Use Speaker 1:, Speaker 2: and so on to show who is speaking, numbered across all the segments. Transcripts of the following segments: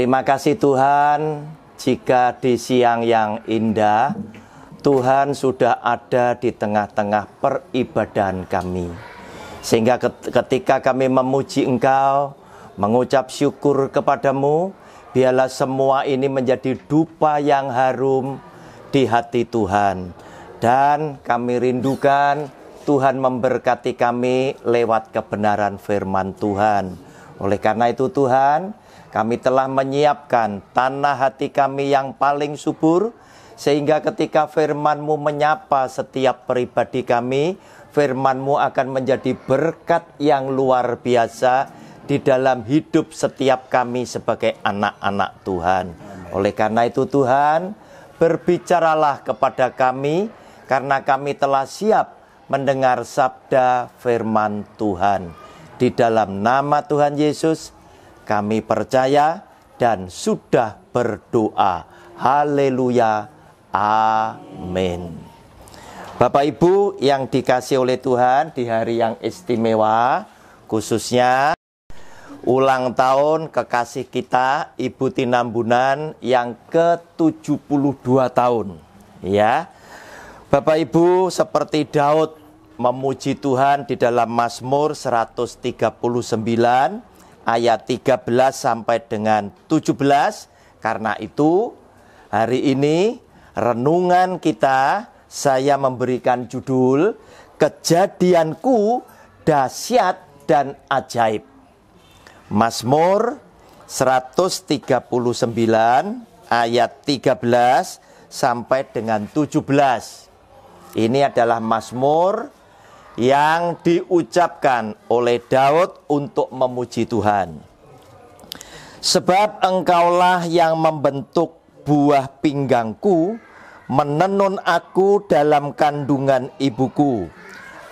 Speaker 1: Terima kasih Tuhan, jika di siang yang indah, Tuhan sudah ada di tengah-tengah peribadahan kami. Sehingga ketika kami memuji Engkau, mengucap syukur kepadamu, biarlah semua ini menjadi dupa yang harum di hati Tuhan. Dan kami rindukan Tuhan memberkati kami lewat kebenaran firman Tuhan. Oleh karena itu Tuhan, kami telah menyiapkan tanah hati kami yang paling subur, sehingga ketika firman-Mu menyapa setiap pribadi kami, firman-Mu akan menjadi berkat yang luar biasa di dalam hidup setiap kami sebagai anak-anak Tuhan. Oleh karena itu Tuhan, berbicaralah kepada kami, karena kami telah siap mendengar sabda firman Tuhan. Di dalam nama Tuhan Yesus, kami percaya dan sudah berdoa. Haleluya. Amin. Bapak Ibu yang dikasihi oleh Tuhan, di hari yang istimewa, khususnya ulang tahun kekasih kita Ibu Tinambunan yang ke-72 tahun. Ya. Bapak Ibu, seperti Daud memuji Tuhan di dalam Mazmur 139 ayat 13 sampai dengan 17. Karena itu hari ini renungan kita, saya memberikan judul Kejadianku Dahsyat dan Ajaib. Mazmur 139 ayat 13 sampai dengan 17. Ini adalah mazmur yang diucapkan oleh Daud untuk memuji Tuhan. Sebab Engkaulah yang membentuk buah pinggangku, menenun aku dalam kandungan ibuku.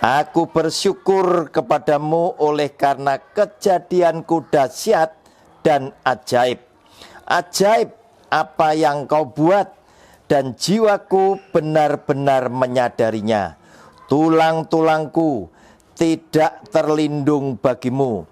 Speaker 1: Aku bersyukur kepadamu oleh karena kejadianku dahsyat dan ajaib. Ajaib apa yang kau buat, dan jiwaku benar-benar menyadarinya. Tulang-tulangku tidak terlindung bagimu.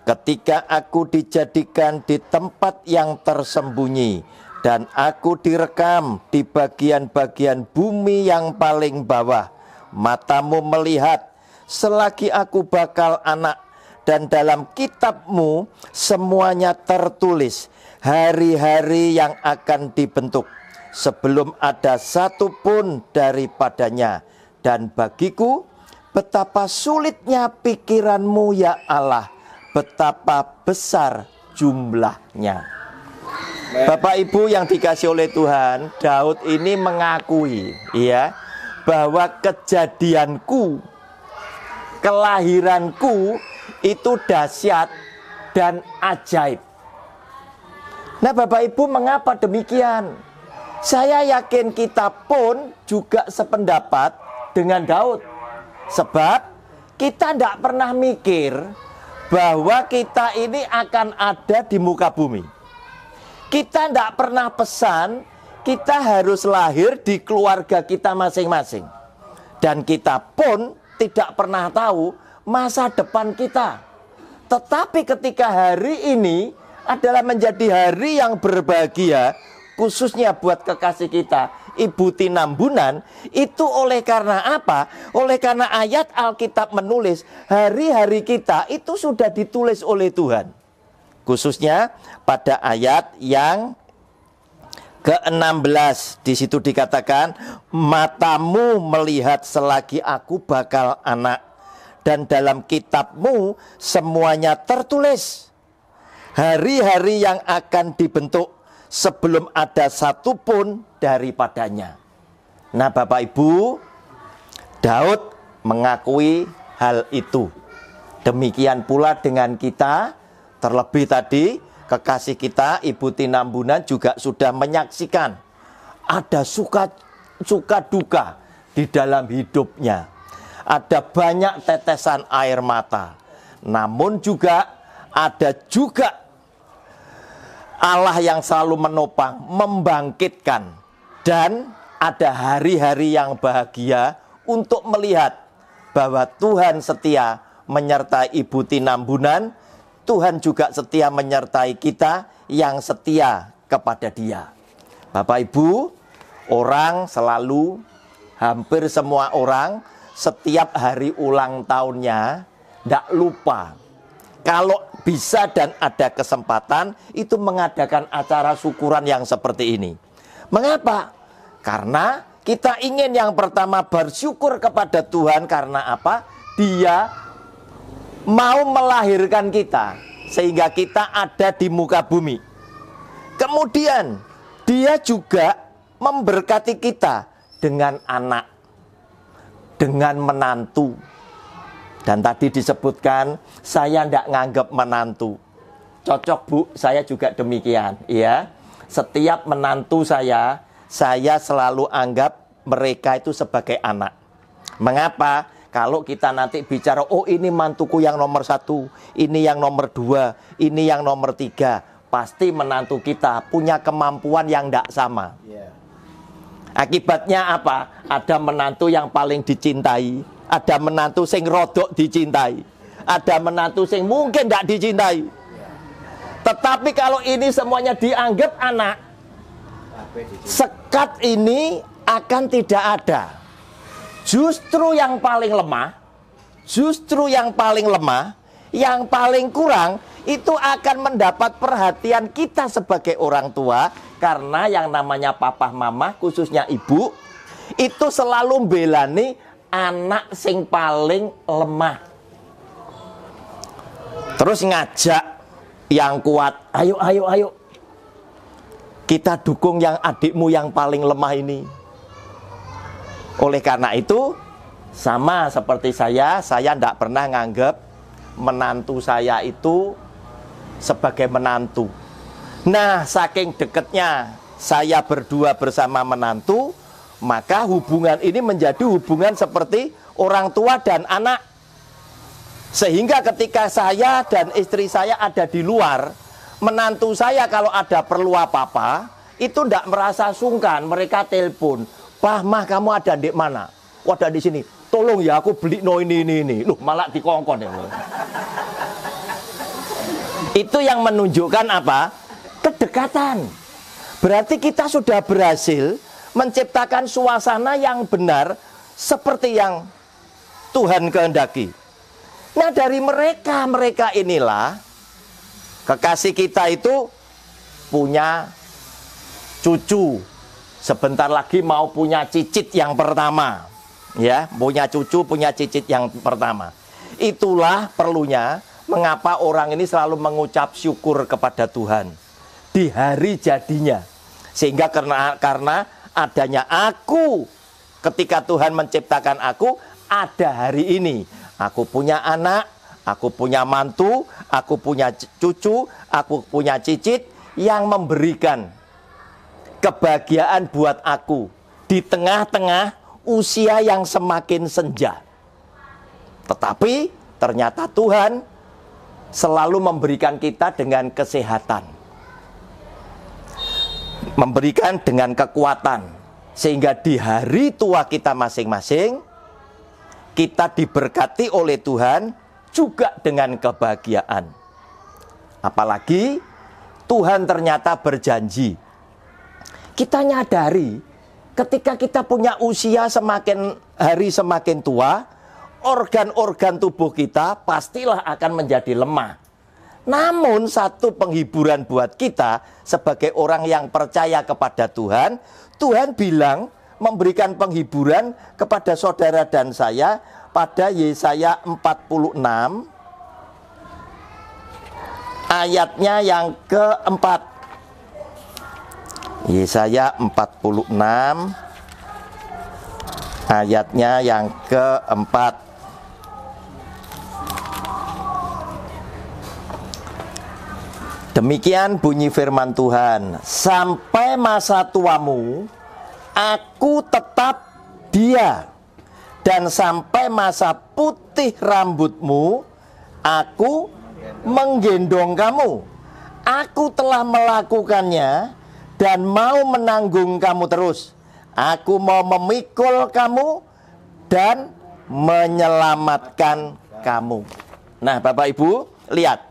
Speaker 1: Ketika aku dijadikan di tempat yang tersembunyi, dan aku direkam di bagian-bagian bumi yang paling bawah, matamu melihat selagi aku bakal anak, dan dalam kitabmu semuanya tertulis hari-hari yang akan dibentuk, sebelum ada satu pun daripadanya. Dan bagiku, betapa sulitnya pikiranmu ya Allah, betapa besar jumlahnya. Bapak Ibu yang dikasihi oleh Tuhan, Daud ini mengakui ya, bahwa kejadianku, kelahiranku itu dahsyat dan ajaib. Nah Bapak Ibu, mengapa demikian? Saya yakin kita pun juga sependapat dengan Daud. Sebab kita tidak pernah mikir bahwa kita ini akan ada di muka bumi. Kita tidak pernah pesan kita harus lahir di keluarga kita masing-masing. Dan kita pun tidak pernah tahu masa depan kita. Tetapi ketika hari ini adalah menjadi hari yang berbahagia, khususnya buat kekasih kita, Ibu Tinambunan, itu oleh karena apa? Oleh karena ayat Alkitab menulis hari-hari kita itu sudah ditulis oleh Tuhan. Khususnya pada ayat yang ke-16, di situ dikatakan, matamu melihat selagi aku bakal anak, dan dalam kitabmu semuanya tertulis hari-hari yang akan dibentuk, sebelum ada satu pun daripadanya. Nah Bapak Ibu, Daud mengakui hal itu. Demikian pula dengan kita, terlebih tadi kekasih kita Ibu Tinambunan juga sudah menyaksikan ada suka duka di dalam hidupnya. Ada banyak tetesan air mata. Namun juga ada juga Allah yang selalu menopang, membangkitkan. Dan ada hari-hari yang bahagia untuk melihat bahwa Tuhan setia menyertai Ibu Tinambunan. Tuhan juga setia menyertai kita yang setia kepada Dia. Bapak Ibu, orang selalu, hampir semua orang, setiap hari ulang tahunnya, tidak lupa. Kalau bisa dan ada kesempatan, itu mengadakan acara syukuran yang seperti ini. Mengapa? Karena kita ingin yang pertama bersyukur kepada Tuhan karena apa? Dia mau melahirkan kita sehingga kita ada di muka bumi. Kemudian Dia juga memberkati kita dengan anak, dengan menantu. Dan tadi disebutkan saya tidak nganggap menantu. Cocok Bu, saya juga demikian ya. Setiap menantu saya selalu anggap mereka itu sebagai anak. Mengapa? Kalau kita nanti bicara, oh ini mantuku yang nomor 1, ini yang nomor 2, ini yang nomor 3, pasti menantu kita punya kemampuan yang tidak sama. Akibatnya apa? Ada menantu yang paling dicintai, ada menantu sing rodok dicintai, ada menantu sing mungkin tidak dicintai. Tetapi kalau ini semuanya dianggap anak, sekat ini akan tidak ada. Justru yang paling lemah, yang paling kurang itu akan mendapat perhatian kita sebagai orang tua. Karena yang namanya papa mama, khususnya ibu, itu selalu belani anak sing paling lemah. Terus ngajak yang kuat, ayo, kita dukung yang adikmu yang paling lemah ini. Oleh karena itu, sama seperti saya tidak pernah nganggap menantu saya itu sebagai menantu. Nah, saking dekatnya saya berdua bersama menantu, maka hubungan ini menjadi hubungan seperti orang tua dan anak. Sehingga ketika saya dan istri saya ada di luar, menantu saya kalau ada perlu apa-apa, itu tidak merasa sungkan, mereka telepon. Pah, mah kamu ada di mana? Oh, ada di sini. Tolong ya, aku beli ini. Loh, malah dikongkon ya. Itu yang menunjukkan apa? Kedekatan. Berarti kita sudah berhasil menciptakan suasana yang benar seperti yang Tuhan kehendaki. Nah, dari mereka inilah kekasih kita itu punya cucu. Sebentar lagi mau punya cicit yang pertama. Ya, punya cucu, punya cicit yang pertama. Itulah perlunya mengapa orang ini selalu mengucap syukur kepada Tuhan di hari jadinya. Sehingga karena adanya aku, ketika Tuhan menciptakan aku, ada hari ini. Aku punya anak, aku punya mantu, aku punya cucu, aku punya cicit yang memberikan kebahagiaan buat aku di tengah-tengah usia yang semakin senja. Tetapi ternyata Tuhan selalu memberikan kita dengan kesehatan, memberikan dengan kekuatan, sehingga di hari tua kita masing-masing kita diberkati oleh Tuhan juga dengan kebahagiaan. Apalagi Tuhan ternyata berjanji. Kita nyadari ketika kita punya usia semakin hari semakin tua, organ-organ tubuh kita pastilah akan menjadi lemah. Namun satu penghiburan buat kita sebagai orang yang percaya kepada Tuhan, Tuhan bilang memberikan penghiburan kepada saudara dan saya pada Yesaya 46 ayatnya yang keempat. Yesaya 46 ayatnya yang keempat. Demikian bunyi firman Tuhan, sampai masa tuamu aku tetap Dia, dan sampai masa putih rambutmu aku menggendong kamu. Aku telah melakukannya dan mau menanggung kamu terus. Aku mau memikul kamu dan menyelamatkan kamu. Nah, Bapak Ibu, lihat.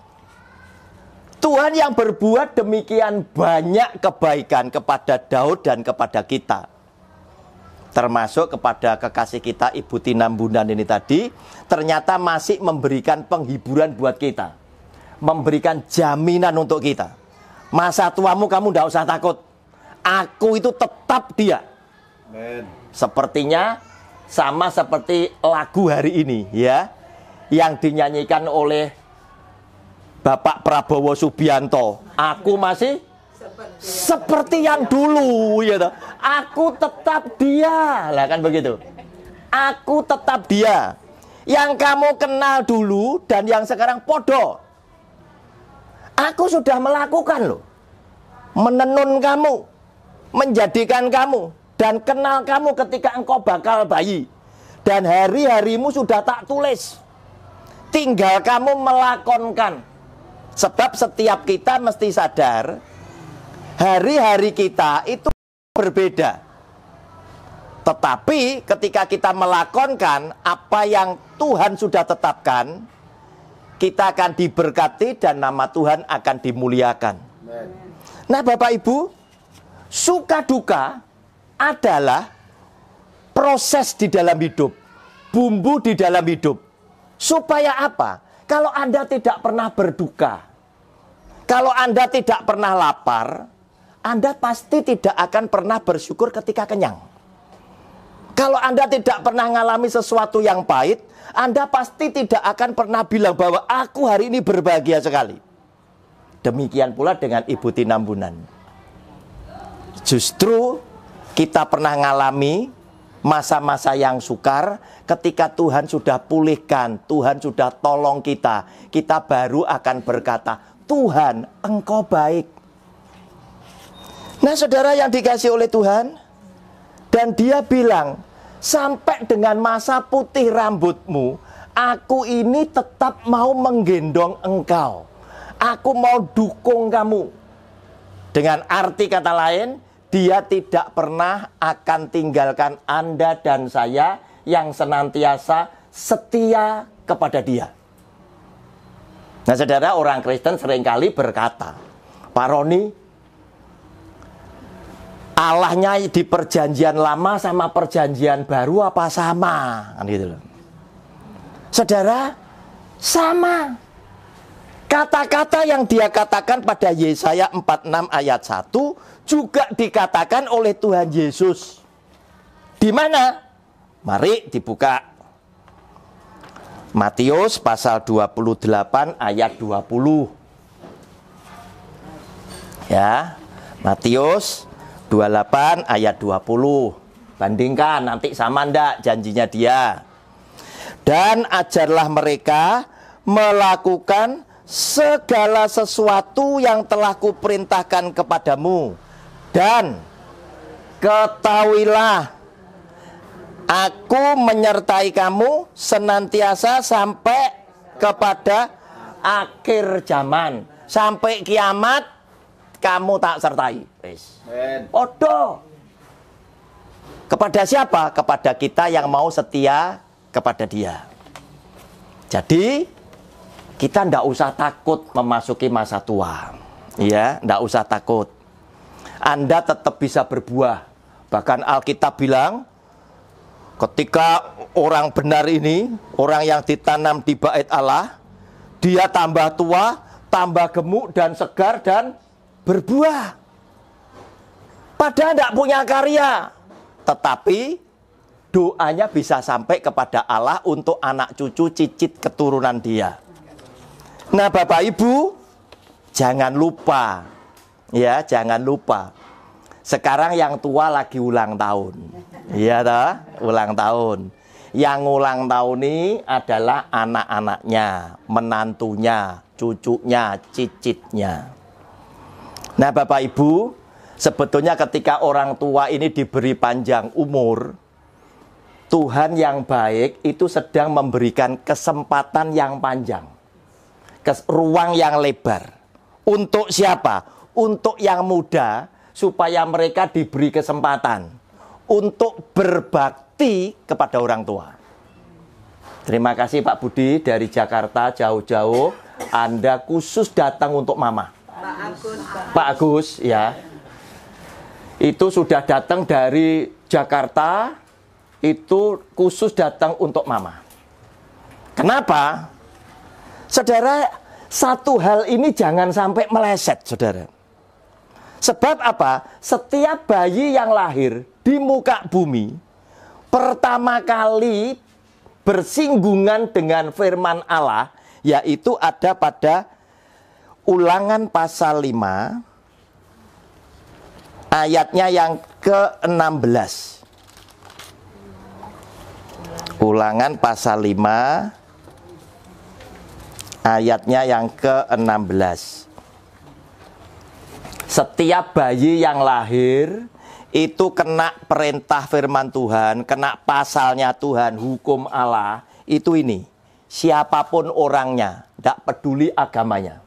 Speaker 1: Tuhan yang berbuat demikian banyak kebaikan kepada Daud dan kepada kita. Termasuk kepada kekasih kita Ibu Tinambunan ini tadi, ternyata masih memberikan penghiburan buat kita. Memberikan jaminan untuk kita. Masa tuamu kamu tidak usah takut. Aku itu tetap dia. Amen. Sepertinya sama seperti lagu hari ini ya, yang dinyanyikan oleh Bapak Prabowo Subianto. Aku masih seperti yang dulu ya toh. Aku tetap dia. Lah kan begitu. Aku tetap dia. Yang kamu kenal dulu dan yang sekarang podo. Aku sudah melakukan loh. Menenun kamu, menjadikan kamu dan kenal kamu ketika engkau bakal bayi. Dan hari-harimu sudah tak tulis. Tinggal kamu melakonkan. Sebab setiap kita mesti sadar, hari-hari kita itu berbeda. Tetapi ketika kita melakonkan apa yang Tuhan sudah tetapkan, kita akan diberkati dan nama Tuhan akan dimuliakan. Nah Bapak Ibu, suka duka adalah proses di dalam hidup, bumbu di dalam hidup. Supaya apa? Kalau Anda tidak pernah berduka, kalau Anda tidak pernah lapar, Anda pasti tidak akan pernah bersyukur ketika kenyang. Kalau Anda tidak pernah mengalami sesuatu yang pahit, Anda pasti tidak akan pernah bilang bahwa aku hari ini berbahagia sekali. Demikian pula dengan Ibu Tinambunan. Justru kita pernah mengalami masa-masa yang sukar, ketika Tuhan sudah pulihkan, Tuhan sudah tolong kita, kita baru akan berkata, Tuhan, Engkau baik. Nah saudara yang dikasih oleh Tuhan, dan dia bilang, sampai dengan masa putih rambutmu, aku ini tetap mau menggendong engkau. Aku mau dukung kamu. Dengan arti kata lain, dia tidak pernah akan tinggalkan Anda dan saya yang senantiasa setia kepada dia. Nah saudara, orang Kristen seringkali berkata, Pak Roni, Allahnya di perjanjian lama sama perjanjian baru apa sama? Kan gitu loh. Saudara, sama. Kata-kata yang dia katakan pada Yesaya 46 ayat 1 juga dikatakan oleh Tuhan Yesus. Di mana? Mari dibuka. Matius pasal 28 ayat 20. Ya, Matius 28 ayat 20. Bandingkan nanti sama ndak janjinya dia. Dan ajarlah mereka melakukan segala sesuatu yang telah kuperintahkan kepadamu. Dan ketahuilah, aku menyertai kamu senantiasa sampai kepada akhir zaman. Sampai kiamat kamu tak sertai. Odo. Kepada siapa? Kepada kita yang mau setia kepada dia. Jadi kita tidak usah takut memasuki masa tua. Ya, tidak usah takut. Anda tetap bisa berbuah. Bahkan Alkitab bilang, ketika orang benar ini, orang yang ditanam di bait Allah, dia tambah tua, tambah gemuk dan segar dan berbuah. Padahal tidak punya karya, tetapi doanya bisa sampai kepada Allah untuk anak cucu cicit keturunan dia. Nah Bapak Ibu, jangan lupa, ya jangan lupa. Sekarang yang tua lagi ulang tahun, iya toh, ulang tahun. Yang ulang tahun ini adalah anak-anaknya, menantunya, cucunya, cicitnya. Nah Bapak Ibu, sebetulnya ketika orang tua ini diberi panjang umur, Tuhan yang baik itu sedang memberikan kesempatan yang panjang, ruang yang lebar. Untuk siapa? Untuk yang muda, supaya mereka diberi kesempatan untuk berbakti kepada orang tua. Terima kasih Pak Budi dari Jakarta jauh-jauh. Anda khusus datang untuk Mama. Pak Agus ya. Itu sudah datang dari Jakarta, itu khusus datang untuk Mama. Kenapa? Saudara, satu hal ini jangan sampai meleset, saudara. Sebab apa? Setiap bayi yang lahir di muka bumi, pertama kali bersinggungan dengan firman Allah, yaitu ada pada Ulangan pasal 5, ayatnya yang ke-16. Ulangan pasal 5, ayatnya yang ke-16. Setiap bayi yang lahir itu kena perintah firman Tuhan, kena pasalnya Tuhan, hukum Allah. Itu ini, siapapun orangnya, tidak peduli agamanya.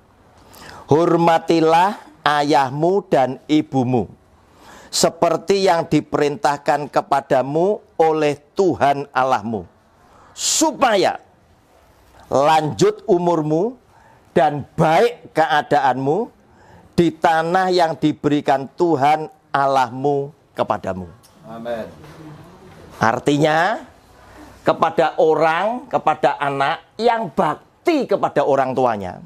Speaker 1: Hormatilah ayahmu dan ibumu, seperti yang diperintahkan kepadamu oleh Tuhan Allahmu, supaya lanjut umurmu dan baik keadaanmu di tanah yang diberikan Tuhan Allahmu kepadamu.
Speaker 2: Amin.
Speaker 1: Artinya, kepada orang, kepada anak yang bakti kepada orang tuanya,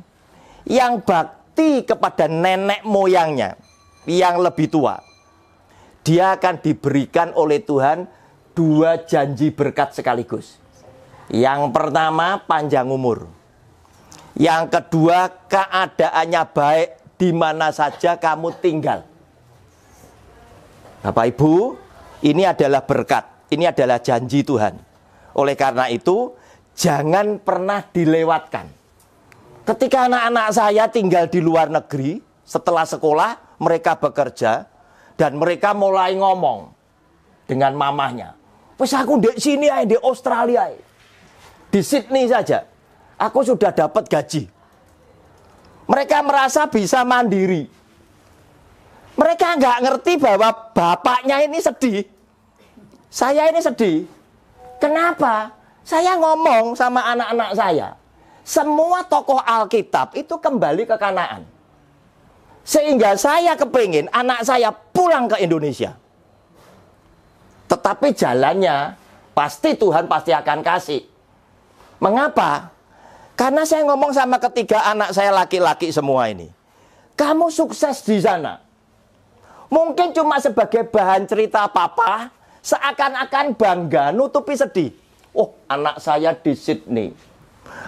Speaker 1: yang bakti kepada nenek moyangnya yang lebih tua, dia akan diberikan oleh Tuhan 2 janji berkat sekaligus. Yang pertama, panjang umur. Yang kedua, keadaannya baik di mana saja kamu tinggal. Bapak Ibu, ini adalah berkat, ini adalah janji Tuhan. Oleh karena itu, jangan pernah dilewatkan. Ketika anak-anak saya tinggal di luar negeri, setelah sekolah, mereka bekerja, dan mereka mulai ngomong dengan mamahnya. Wes aku di sini aja, di Australia, di Sydney saja, aku sudah dapat gaji. Mereka merasa bisa mandiri. Mereka nggak ngerti bahwa bapaknya ini sedih. Saya ini sedih. Kenapa? Saya ngomong sama anak-anak saya. Semua tokoh Alkitab itu kembali ke Kanaan. Sehingga saya kepingin anak saya pulang ke Indonesia. Tetapi jalannya pasti Tuhan pasti akan kasih. Mengapa? Karena saya ngomong sama ketiga anak saya laki-laki semua ini. Kamu sukses di sana. Mungkin cuma sebagai bahan cerita papa, seakan-akan bangga nutupi sedih. Oh, anak saya di Sydney.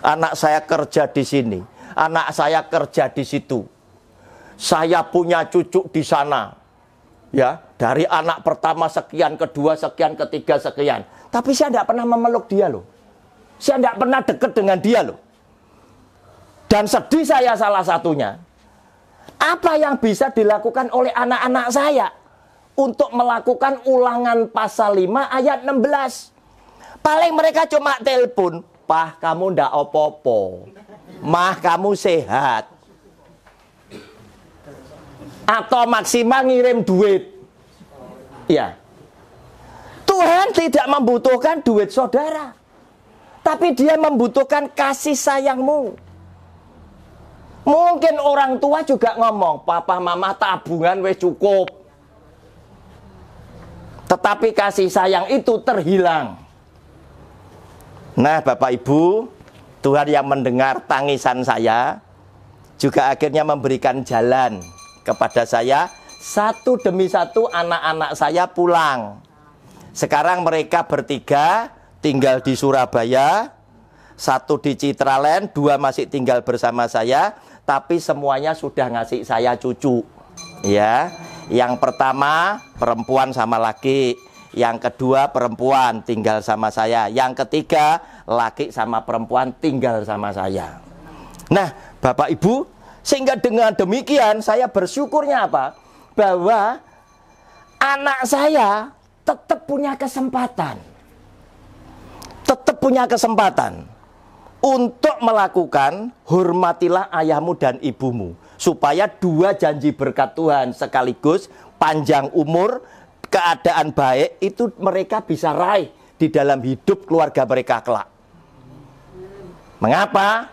Speaker 1: Anak saya kerja di sini. Anak saya kerja di situ. Saya punya cucu di sana. Ya, dari anak pertama sekian, kedua sekian, ketiga sekian. Tapi saya tidak pernah memeluk dia loh. Saya tidak pernah dekat dengan dia loh. Dan sedih saya salah satunya. Apa yang bisa dilakukan oleh anak-anak saya untuk melakukan Ulangan pasal 5 ayat 16? Paling mereka cuma telepon, "Pah, kamu ndak opo-opo. Mah, kamu sehat." Atau maksimal ngirim duit. Ya. Tuhan tidak membutuhkan duit saudara. Tapi dia membutuhkan kasih sayangmu. Mungkin orang tua juga ngomong, "Papa mama tabungan wes cukup." Tetapi kasih sayang itu terhilang. Nah, Bapak Ibu, Tuhan yang mendengar tangisan saya juga akhirnya memberikan jalan kepada saya. Satu demi satu anak-anak saya pulang. Sekarang mereka bertiga tinggal di Surabaya, satu di Citraland, 2 masih tinggal bersama saya, tapi semuanya sudah ngasih saya cucu. Ya, yang pertama perempuan sama laki, yang kedua perempuan tinggal sama saya, yang ketiga laki sama perempuan tinggal sama saya. Nah, Bapak Ibu, sehingga dengan demikian saya bersyukurnya apa? Bahwa anak saya tetap punya kesempatan. Tetap punya kesempatan untuk melakukan hormatilah ayahmu dan ibumu, supaya 2 janji berkat Tuhan sekaligus panjang umur, keadaan baik itu mereka bisa raih di dalam hidup keluarga mereka kelak. Mengapa?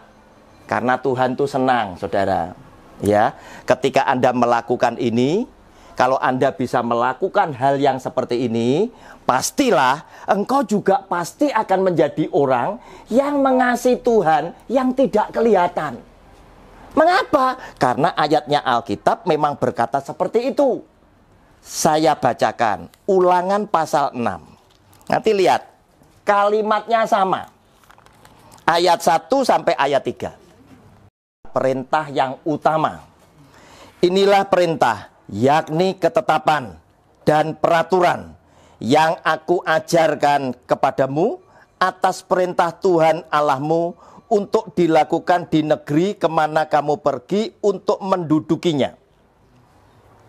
Speaker 1: Karena Tuhan itu senang, saudara. Ya, ketika Anda melakukan ini, kalau Anda bisa melakukan hal yang seperti ini, pastilah engkau juga pasti akan menjadi orang yang mengasihi Tuhan yang tidak kelihatan. Mengapa? Karena ayatnya Alkitab memang berkata seperti itu. Saya bacakan Ulangan pasal 6. Nanti lihat, kalimatnya sama. Ayat 1 sampai ayat 3. Perintah yang utama. Inilah perintah, yakni ketetapan dan peraturan yang aku ajarkan kepadamu atas perintah Tuhan Allahmu untuk dilakukan di negeri kemana kamu pergi untuk mendudukinya.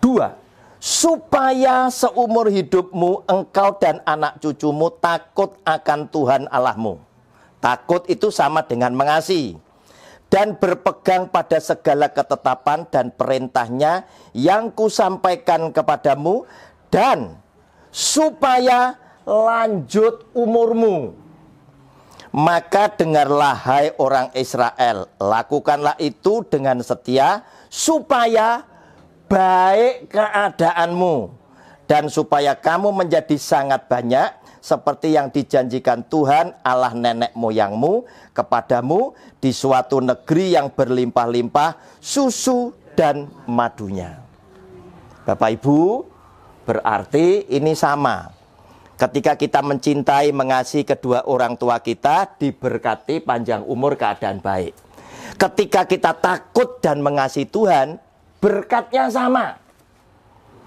Speaker 1: 2. Supaya seumur hidupmu engkau dan anak cucumu takut akan Tuhan Allahmu. Takut itu sama dengan mengasihi. Dan berpegang pada segala ketetapan dan perintahnya yang kusampaikan kepadamu. Dan supaya lanjut umurmu. Maka dengarlah hai orang Israel, lakukanlah itu dengan setia, supaya baik keadaanmu. Dan supaya kamu menjadi sangat banyak, seperti yang dijanjikan Tuhan Allah nenek moyangmu kepadamu di suatu negeri yang berlimpah-limpah susu dan madunya. Bapak Ibu, berarti ini sama. Ketika kita mencintai, mengasihi kedua orang tua kita, diberkati panjang umur, keadaan baik. Ketika kita takut dan mengasihi Tuhan, berkatnya sama.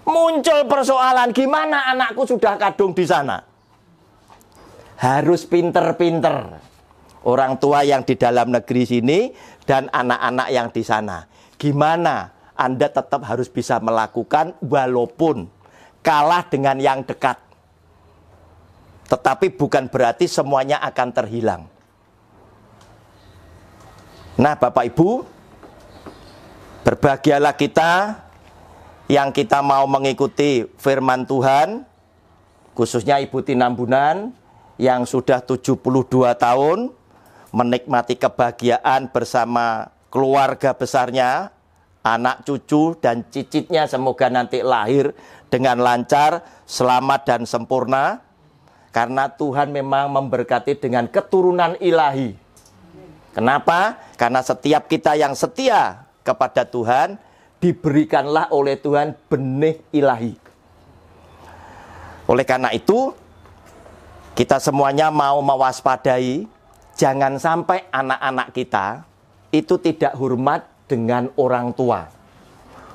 Speaker 1: Muncul persoalan, gimana anakku sudah kadung di sana? Harus pinter-pinter. Orang tua yang di dalam negeri sini dan anak-anak yang di sana. Gimana Anda tetap harus bisa melakukan walaupun kalah dengan yang dekat. Tetapi bukan berarti semuanya akan terhilang. Nah, Bapak Ibu, berbahagialah kita yang kita mau mengikuti firman Tuhan, khususnya Ibu Tinambunan yang sudah 72 tahun menikmati kebahagiaan bersama keluarga besarnya, anak cucu dan cicitnya, semoga nanti lahir dengan lancar, selamat dan sempurna. Karena Tuhan memang memberkati dengan keturunan ilahi. Kenapa? Karena setiap kita yang setia kepada Tuhan, diberikanlah oleh Tuhan benih ilahi. Oleh karena itu, kita semuanya mau mewaspadai, jangan sampai anak-anak kita itu tidak hormat dengan orang tua.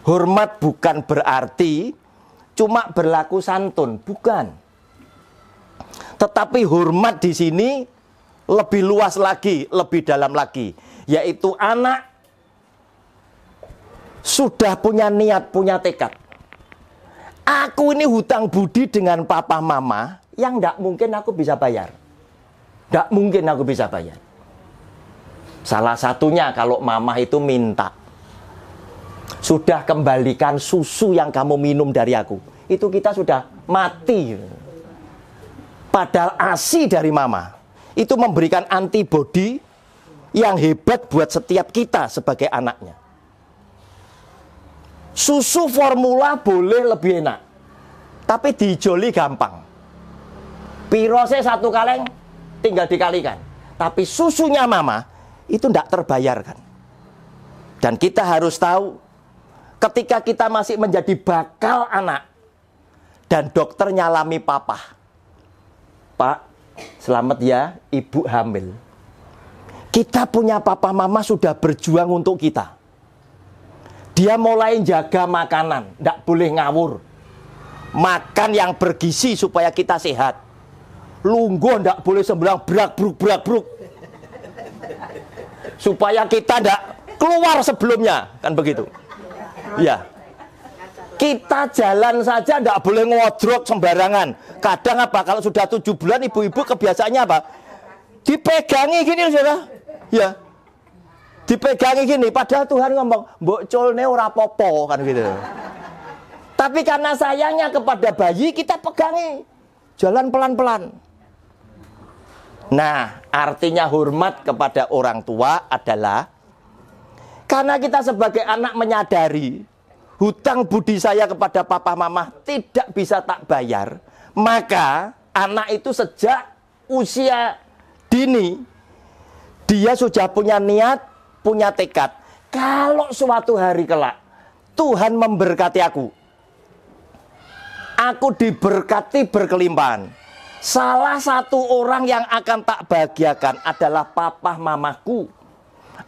Speaker 1: Hormat bukan berarti cuma berlaku santun, bukan. Tetapi hormat di sini lebih luas lagi, lebih dalam lagi, yaitu anak sudah punya niat, punya tekad. Aku ini hutang budi dengan papa mama yang tidak mungkin aku bisa bayar. Tidak mungkin aku bisa bayar. Salah satunya kalau mama itu minta, sudah kembalikan susu yang kamu minum dari aku. Itu kita sudah mati. Padahal ASI dari mama itu memberikan antibodi yang hebat buat setiap kita sebagai anaknya. Susu formula boleh lebih enak, tapi dijoli gampang. Pirose 1 kaleng tinggal dikalikan. Tapi susunya mama itu tidak terbayarkan. Dan kita harus tahu, ketika kita masih menjadi bakal anak dan dokter nyalami papa, Pak, selamat ya, ibu hamil. Kita punya papa mama sudah berjuang untuk kita. Dia mulai jaga makanan, tidak boleh ngawur. Makan yang bergizi supaya kita sehat. Lungguh tidak boleh sembarang brak-bruk. Supaya kita tidak keluar sebelumnya. Kan begitu. Ya. Kita jalan saja tidak boleh ngodrok sembarangan. Kadang apa? Kalau sudah 7 bulan ibu-ibu kebiasaannya apa? Dipegangi gini saudara. Ya. Dipegangi gini. Padahal Tuhan ngomong, mbok colne ora popo. Kan gitu. Tapi karena sayangnya kepada bayi, kita pegangi. Jalan pelan-pelan. Nah, artinya hormat kepada orang tua adalah Karena kita sebagai anak menyadari hutang budi saya kepada papa mama tidak bisa tak bayar, maka anak itu sejak usia dini dia sudah punya niat, punya tekad. Kalau suatu hari kelak Tuhan memberkati aku diberkati berkelimpahan, salah satu orang yang akan tak bahagiakan adalah papa mamaku.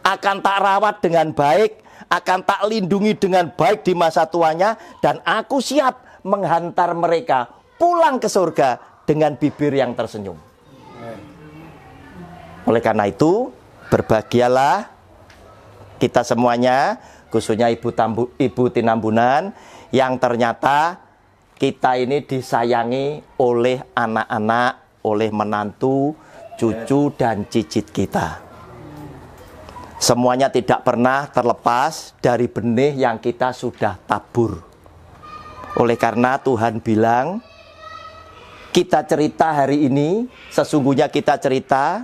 Speaker 1: Akan tak rawat dengan baik, akan tak lindungi dengan baik di masa tuanya, dan aku siap menghantar mereka pulang ke surga dengan bibir yang tersenyum. Oleh karena itu, berbahagialah kita semuanya, khususnya Ibu Tinambunan, yang ternyata kita ini disayangi oleh anak-anak, oleh menantu, cucu, dan cicit kita. Semuanya tidak pernah terlepas dari benih yang kita sudah tabur. Oleh karena Tuhan bilang, kita cerita hari ini, sesungguhnya kita cerita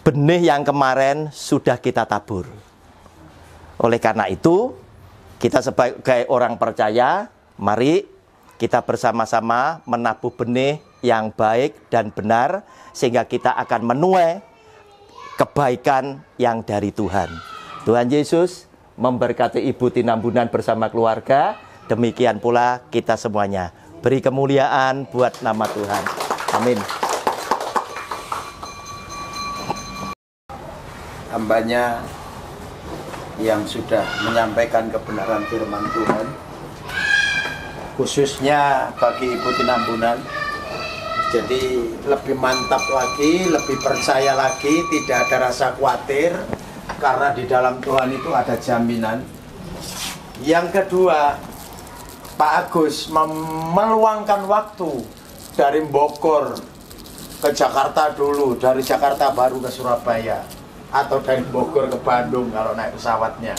Speaker 1: benih yang kemarin sudah kita tabur. Oleh karena itu, kita sebagai orang percaya, mari kita bersama-sama menabuh benih yang baik dan benar, sehingga kita akan menuai kebaikan yang dari Tuhan. Tuhan Yesus memberkati Ibu Tinambunan bersama keluarga. Demikian pula kita semuanya. Beri kemuliaan buat nama Tuhan. Amin.
Speaker 2: Hambanya yang sudah menyampaikan kebenaran firman Tuhan, khususnya bagi Ibu Tinambunan, jadi lebih mantap lagi, lebih percaya lagi, tidak ada rasa khawatir, karena di dalam Tuhan itu ada jaminan. Yang kedua, Pak Agus meluangkan waktu dari Bogor ke Jakarta dulu, dari Jakarta baru ke Surabaya, atau dari Bogor ke Bandung kalau naik pesawatnya.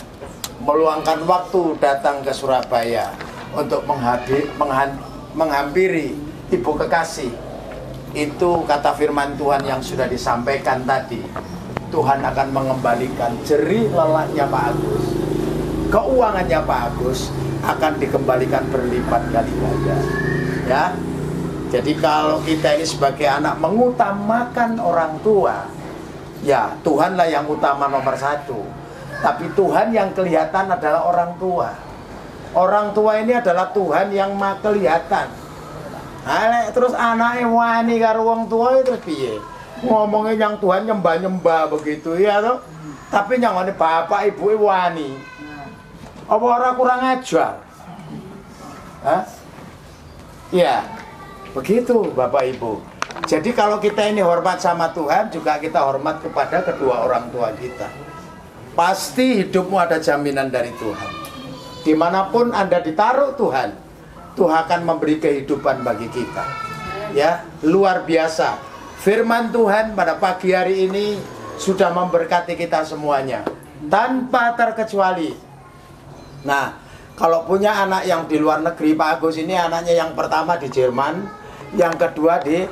Speaker 2: Meluangkan waktu datang ke Surabaya untuk menghampiri Ibu Kekasih. Itu kata firman Tuhan yang sudah disampaikan tadi. Tuhan akan mengembalikan jerih lelahnya Pak Agus. Keuangannya Pak Agus akan dikembalikan berlipat kali ganda. Ya. Jadi kalau kita ini sebagai anak mengutamakan orang tua, ya Tuhanlah yang utama nomor satu. Tapi Tuhan yang kelihatan adalah orang tua. Orang tua ini adalah Tuhan yang kelihatan. Terus anaknya wani karo wong tua itu piye? Ngomongnya yang Tuhan nyembah-nyembah begitu ya toh. Tapi yang bapak ibu wani. Apa orang kurang ajar? Hah? Ya. Begitu Bapak Ibu. Jadi kalau kita ini hormat sama Tuhan, juga kita hormat kepada kedua orang tua kita. Pasti hidupmu ada jaminan dari Tuhan. Dimanapun Anda ditaruh Tuhan, Tuhan akan memberi kehidupan bagi kita. Ya, luar biasa. Firman Tuhan pada pagi hari ini sudah memberkati kita semuanya tanpa terkecuali. Nah, kalau punya anak yang di luar negeri, Pak Agus ini anaknya yang pertama di Jerman, yang kedua di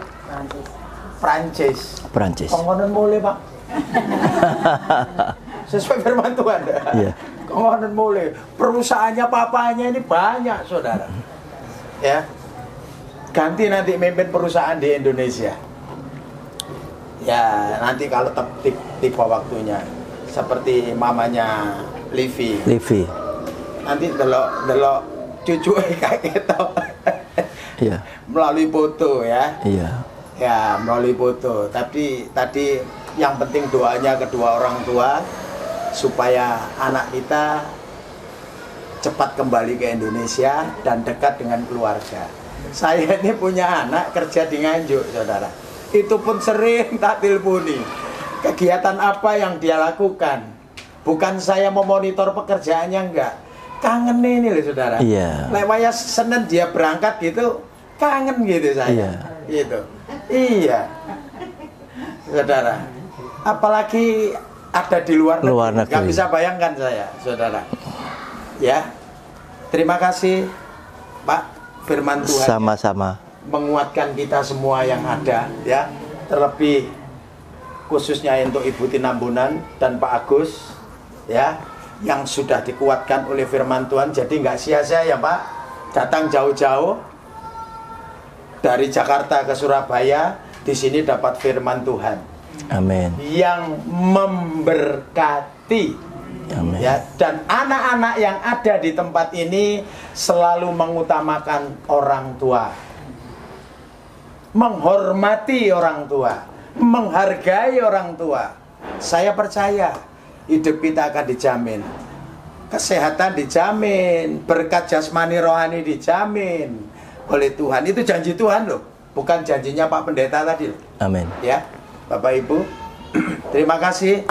Speaker 2: Prancis. Kongkonan mulai Pak. Sesuai firman Tuhan. Iya. Kongkonan mulai. Perusahaannya papanya ini banyak, saudara. Ya, ganti nanti memimpin perusahaan di Indonesia. Ya, nanti kalau tipe waktunya seperti mamanya Livi. Nanti delok cucu kayak gitu. Iya. Melalui foto ya. Iya. Ya, melalui foto. Tapi tadi yang penting doanya kedua orang tua supaya anak kita cepat kembali ke Indonesia dan dekat dengan keluarga. Saya ini punya anak kerja di Nganjuk, saudara. Itu pun sering tak teleponi. Kegiatan apa yang dia lakukan. Bukan saya memonitor pekerjaannya, enggak. Kangen ini loh, saudara. Iya. Lewat Senin dia berangkat gitu, kangen gitu saya. Iya. Gitu. Iya. Saudara. Apalagi ada di luar negeri. Enggak bisa bayangkan saya, saudara. Ya, terima kasih Pak, firman Tuhan sama-sama menguatkan kita semua yang ada ya, terlebih khususnya untuk Ibu Tinambunan dan Pak Agus ya, yang sudah dikuatkan oleh firman Tuhan. Jadi nggak sia-sia ya Pak, datang jauh-jauh dari Jakarta ke Surabaya, di sini dapat firman Tuhan.
Speaker 1: Amin.
Speaker 2: Yang memberkati.
Speaker 1: Amin.
Speaker 2: Ya, dan anak-anak yang ada di tempat ini selalu mengutamakan orang tua, menghormati orang tua, menghargai orang tua. Saya percaya hidup kita akan dijamin, kesehatan dijamin, berkat jasmani rohani dijamin oleh Tuhan. Itu janji Tuhan loh, bukan janjinya Pak Pendeta tadi loh.
Speaker 1: Amin.
Speaker 2: Ya, Bapak Ibu, terima kasih.